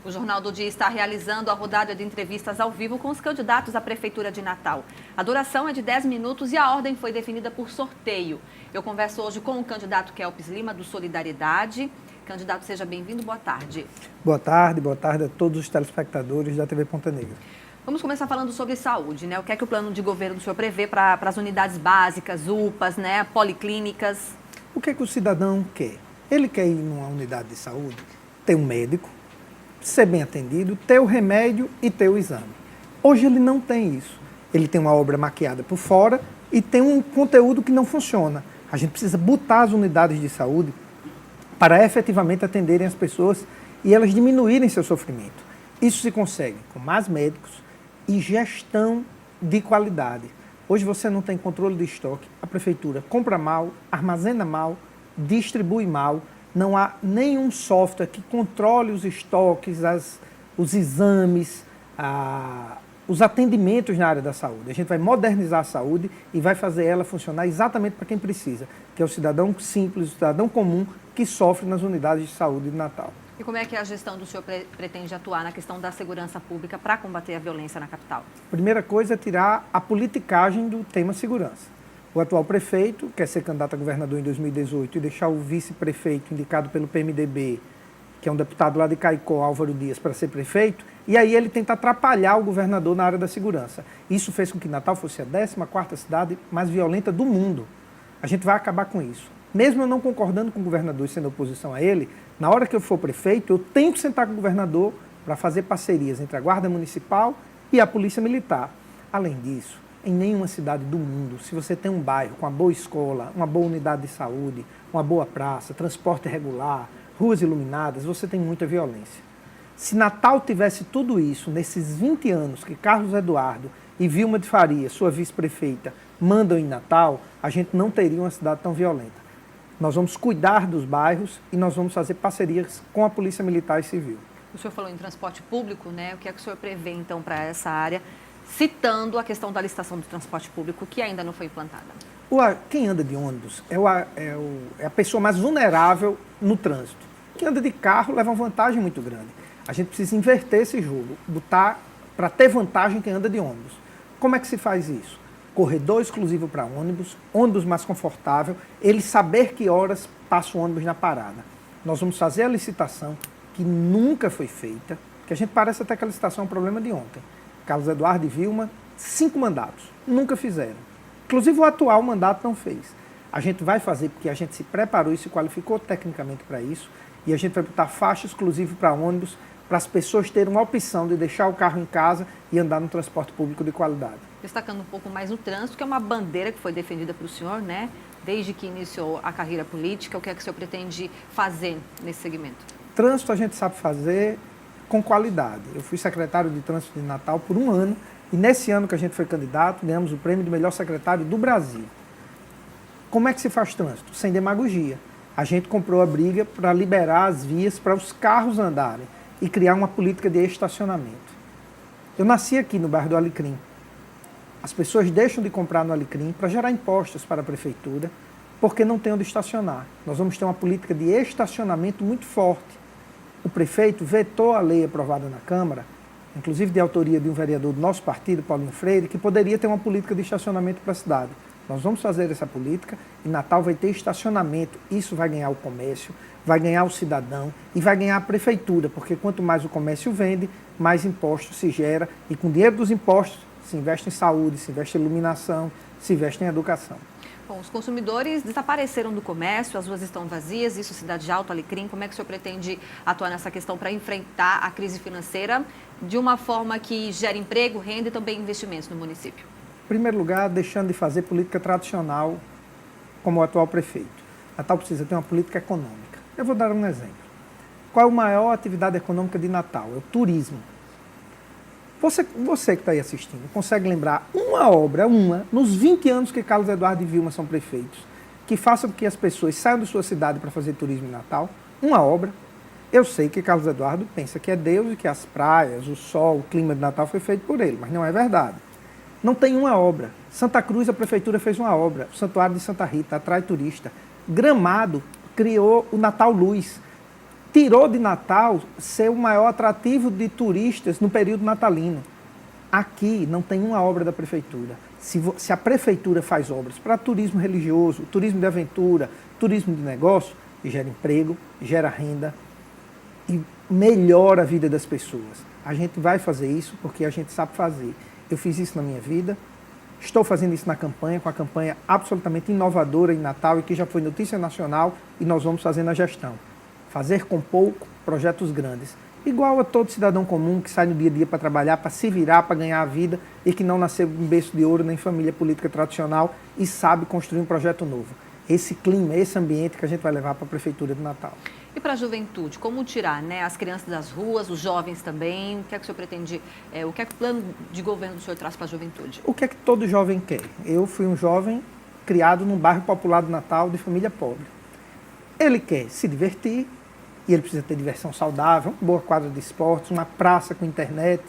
O Jornal do Dia está realizando a rodada de entrevistas ao vivo com os candidatos à Prefeitura de Natal. A duração é de 10 minutos e a ordem foi definida por sorteio. Eu converso hoje com o candidato Kelps Lima, do Solidariedade. Candidato, seja bem-vindo, boa tarde. Boa tarde a todos os telespectadores da TV Ponta Negra. Vamos começar falando sobre saúde, né? O que é que o plano de governo do senhor prevê para as unidades básicas, UPAs, né? Policlínicas? O que é que o cidadão quer? Ele quer ir numa unidade de saúde, ter um médico, ser bem atendido, ter o remédio e ter o exame. Hoje ele não tem isso. Ele tem uma obra maquiada por fora e tem um conteúdo que não funciona. A gente precisa botar as unidades de saúde para efetivamente atenderem as pessoas e elas diminuírem seu sofrimento. Isso se consegue com mais médicos e gestão de qualidade. Hoje você não tem controle de estoque, a prefeitura compra mal, armazena mal, distribui mal, não há nenhum software que controle os estoques, os exames, os atendimentos na área da saúde. A gente vai modernizar a saúde e vai fazer ela funcionar exatamente para quem precisa, que é o cidadão simples, o cidadão comum que sofre nas unidades de saúde de Natal. E como é que a gestão do senhor pretende atuar na questão da segurança pública para combater a violência na capital? Primeira coisa é tirar a politicagem do tema segurança. O atual prefeito quer ser candidato a governador em 2018 e deixar o vice-prefeito indicado pelo PMDB, que é um deputado lá de Caicó, Álvaro Dias, para ser prefeito, e aí ele tenta atrapalhar o governador na área da segurança. Isso fez com que Natal fosse a 14ª cidade mais violenta do mundo. A gente vai acabar com isso. Mesmo eu não concordando com o governador e sendo oposição a ele, na hora que eu for prefeito, eu tenho que sentar com o governador para fazer parcerias entre a Guarda Municipal e a Polícia Militar. Além disso, em nenhuma cidade do mundo, se você tem um bairro com uma boa escola, uma boa unidade de saúde, uma boa praça, transporte regular, ruas iluminadas, você tem muita violência. Se Natal tivesse tudo isso nesses 20 anos que Carlos Eduardo e Vilma de Faria, sua vice-prefeita, mandam em Natal, a gente não teria uma cidade tão violenta. Nós vamos cuidar dos bairros e nós vamos fazer parcerias com a Polícia Militar e Civil. O senhor falou em transporte público, né? O que é que o senhor prevê, então, para essa área, citando a questão da licitação do transporte público, que ainda não foi implantada? Quem anda de ônibus é a pessoa mais vulnerável no trânsito. Quem anda de carro leva uma vantagem muito grande. A gente precisa inverter esse jogo, botar para ter vantagem quem anda de ônibus. Como é que se faz isso? Corredor exclusivo para ônibus mais confortável, ele saber que horas passa o ônibus na parada. Nós vamos fazer a licitação, que nunca foi feita, que a gente parece até que a licitação é um problema de ontem. Carlos Eduardo e Vilma, 5 mandatos, nunca fizeram. Inclusive o atual mandato não fez. A gente vai fazer porque a gente se preparou e se qualificou tecnicamente para isso, e a gente vai botar faixa exclusiva para ônibus, para as pessoas terem uma opção de deixar o carro em casa e andar no transporte público de qualidade. Destacando um pouco mais o trânsito, que é uma bandeira que foi defendida para o senhor, né? Desde que iniciou a carreira política, o que é que o senhor pretende fazer nesse segmento? Trânsito a gente sabe fazer com qualidade. Eu fui secretário de trânsito de Natal por 1 ano e nesse ano que a gente foi candidato, ganhamos o prêmio de melhor secretário do Brasil. Como é que se faz trânsito? Sem demagogia. A gente comprou a briga para liberar as vias para os carros andarem e criar uma política de estacionamento. Eu nasci aqui no bairro do Alecrim. As pessoas deixam de comprar no Alecrim para gerar impostos para a prefeitura, porque não tem onde estacionar. Nós vamos ter uma política de estacionamento muito forte. O prefeito vetou a lei aprovada na Câmara, inclusive de autoria de um vereador do nosso partido, Paulinho Freire, que poderia ter uma política de estacionamento para a cidade. Nós vamos fazer essa política e Natal vai ter estacionamento. Isso vai ganhar o comércio, vai ganhar o cidadão e vai ganhar a prefeitura, porque quanto mais o comércio vende, mais imposto se gera e com o dinheiro dos impostos se investe em saúde, se investe em iluminação, se investe em educação. Bom, os consumidores desapareceram do comércio, as ruas estão vazias, isso Cidade de Alto, Alecrim. Como é que o senhor pretende atuar nessa questão para enfrentar a crise financeira de uma forma que gere emprego, renda e também investimentos no município? Em primeiro lugar, deixando de fazer política tradicional como o atual prefeito. Natal precisa ter uma política econômica. Eu vou dar um exemplo. Qual é a maior atividade econômica de Natal? É o turismo. Você que está aí assistindo, consegue lembrar uma obra, nos 20 anos que Carlos Eduardo e Vilma são prefeitos, que faça com que as pessoas saiam de sua cidade para fazer turismo em Natal? Uma obra. Eu sei que Carlos Eduardo pensa que é Deus e que as praias, o sol, o clima de Natal foi feito por ele, mas não é verdade. Não tem uma obra. Santa Cruz, a prefeitura fez uma obra. O Santuário de Santa Rita atrai turista. Gramado criou o Natal Luz. tirou de Natal ser o maior atrativo de turistas no período natalino. Aqui não tem uma obra da prefeitura. Se a prefeitura faz obras para turismo religioso, turismo de aventura, turismo de negócio, gera emprego, gera renda e melhora a vida das pessoas. A gente vai fazer isso porque a gente sabe fazer. Eu fiz isso na minha vida, estou fazendo isso na campanha, com a campanha absolutamente inovadora em Natal e que já foi notícia nacional e nós vamos fazer na gestão. Fazer com pouco, projetos grandes. Igual a todo cidadão comum que sai no dia a dia para trabalhar, para se virar, para ganhar a vida e que não nasceu em berço de ouro nem família política tradicional e sabe construir um projeto novo. Esse clima, esse ambiente que a gente vai levar para a Prefeitura de Natal. E para a juventude, como tirar, né, as crianças das ruas, os jovens também? O que é que o senhor pretende, o que é que o plano de governo do senhor traz para a juventude? O que é que todo jovem quer? Eu fui um jovem criado num bairro popular de Natal de família pobre. Ele quer se divertir, e ele precisa ter diversão saudável, uma boa quadra de esportes, uma praça com internet.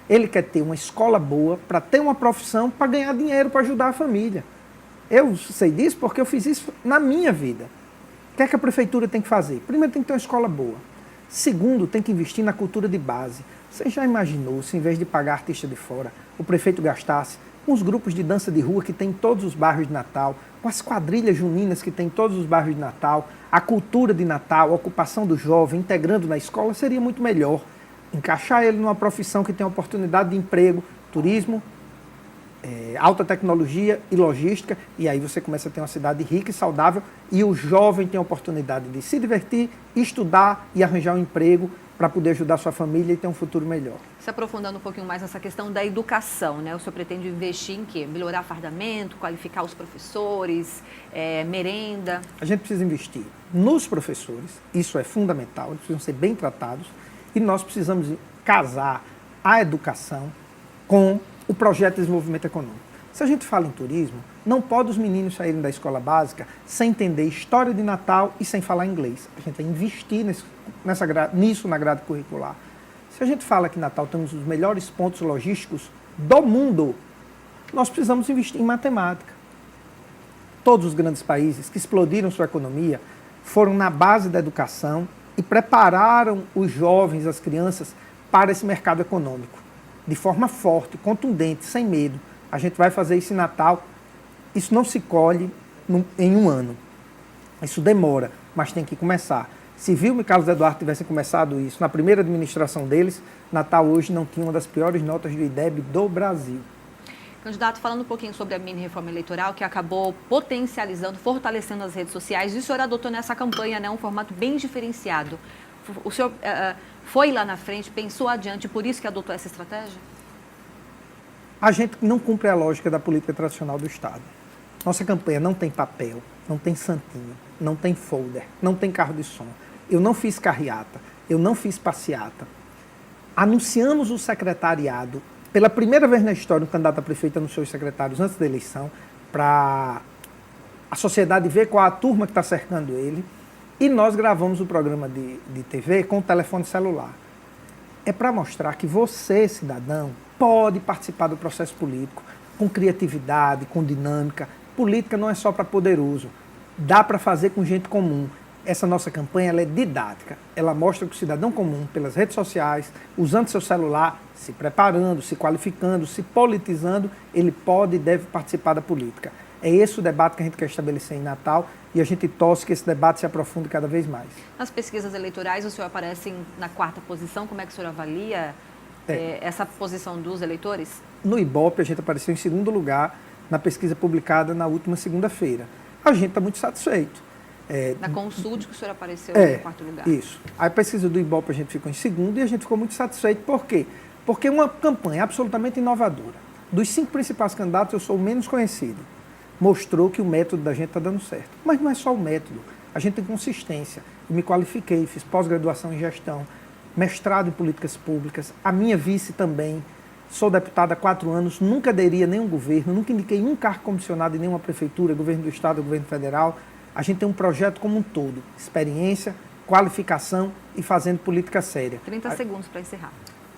Ele quer ter uma escola boa para ter uma profissão, para ganhar dinheiro, para ajudar a família. Eu sei disso porque eu fiz isso na minha vida. O que é que a prefeitura tem que fazer? Primeiro, tem que ter uma escola boa. Segundo, tem que investir na cultura de base. Você já imaginou se, em vez de pagar artista de fora, o prefeito gastasse com os grupos de dança de rua que tem em todos os bairros de Natal, com as quadrilhas juninas que tem em todos os bairros de Natal, a cultura de Natal, a ocupação do jovem, integrando na escola, seria muito melhor. Encaixar ele numa profissão que tem oportunidade de emprego, turismo, alta tecnologia e logística, e aí você começa a ter uma cidade rica e saudável, e o jovem tem a oportunidade de se divertir, estudar e arranjar um emprego para poder ajudar a sua família e ter um futuro melhor. Se aprofundando um pouquinho mais nessa questão da educação, né? O senhor pretende investir em quê? Melhorar fardamento, qualificar os professores, merenda? A gente precisa investir nos professores, isso é fundamental, eles precisam ser bem tratados, e nós precisamos casar a educação com o projeto de desenvolvimento econômico. Se a gente fala em turismo, não pode os meninos saírem da escola básica sem entender história de Natal e sem falar inglês. A gente vai investir nisso na grade curricular. Se a gente fala que Natal temos os melhores pontos logísticos do mundo, nós precisamos investir em matemática. Todos os grandes países que explodiram sua economia foram na base da educação e prepararam os jovens, as crianças, para esse mercado econômico. De forma forte, contundente, sem medo. A gente vai fazer isso em Natal. Isso não se colhe em um ano. Isso demora, mas tem que começar. Se Vilma e Carlos Eduardo tivessem começado isso na primeira administração deles, Natal hoje não tinha uma das piores notas do IDEB do Brasil. Candidato, falando um pouquinho sobre a mini-reforma eleitoral, que acabou potencializando, fortalecendo as redes sociais, e o senhor adotou nessa campanha, né, um formato bem diferenciado. O senhor foi lá na frente, pensou adiante, por isso que adotou essa estratégia? A gente não cumpre a lógica da política tradicional do Estado. Nossa campanha não tem papel, não tem santinho, não tem folder, não tem carro de som. Eu não fiz carreata, eu não fiz passeata. Anunciamos o secretariado. Pela primeira vez na história, um candidato a prefeito anunciou os secretários antes da eleição, para a sociedade ver qual a turma que está cercando ele. E nós gravamos o programa de TV com o telefone celular. É para mostrar que você, cidadão, pode participar do processo político com criatividade, com dinâmica. Política não é só para poderoso. Dá para fazer com gente comum. Essa nossa campanha ela é didática. Ela mostra que o cidadão comum, pelas redes sociais, usando seu celular, se preparando, se qualificando, se politizando, ele pode e deve participar da política. É esse o debate que a gente quer estabelecer em Natal e a gente torce que esse debate se aprofunde cada vez mais. Nas pesquisas eleitorais, o senhor aparece na 4ª posição. Como é que o senhor avalia essa posição dos eleitores? No Ibope, a gente apareceu em 2º lugar na pesquisa publicada na última segunda-feira. A gente está muito satisfeito. Na Consult, que o senhor apareceu em 4º lugar. Isso. A pesquisa do Ibope a gente ficou em 2º e a gente ficou muito satisfeito. Por quê? Porque é uma campanha absolutamente inovadora. Dos 5 principais candidatos, eu sou o menos conhecido. Mostrou que o método da gente está dando certo. Mas não é só o método. A gente tem consistência. Eu me qualifiquei, fiz pós-graduação em gestão, mestrado em políticas públicas. A minha vice também. Sou deputada há 4 anos, nunca aderi a nenhum governo, nunca indiquei um cargo comissionado em nenhuma prefeitura, governo do Estado, governo federal. A gente tem um projeto como um todo. Experiência, qualificação e fazendo política séria. 30 segundos para encerrar.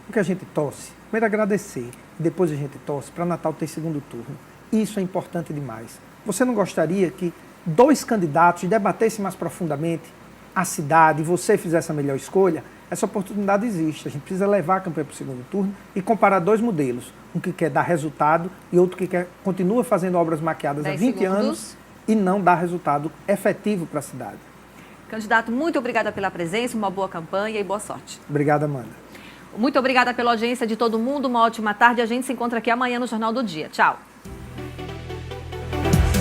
O que a gente torce? Primeiro agradecer. Depois a gente torce para Natal ter 2º turno. Isso é importante demais. Você não gostaria que 2 candidatos debatessem mais profundamente a cidade e você fizer essa melhor escolha, essa oportunidade existe. A gente precisa levar a campanha para o segundo turno e comparar dois modelos. Um que quer dar resultado e outro que continua fazendo obras maquiadas há 20 anos e não dá resultado efetivo para a cidade. Candidato, muito obrigada pela presença, uma boa campanha e boa sorte. Obrigado, Amanda. Muito obrigada pela audiência de todo mundo, uma ótima tarde. A gente se encontra aqui amanhã no Jornal do Dia. Tchau.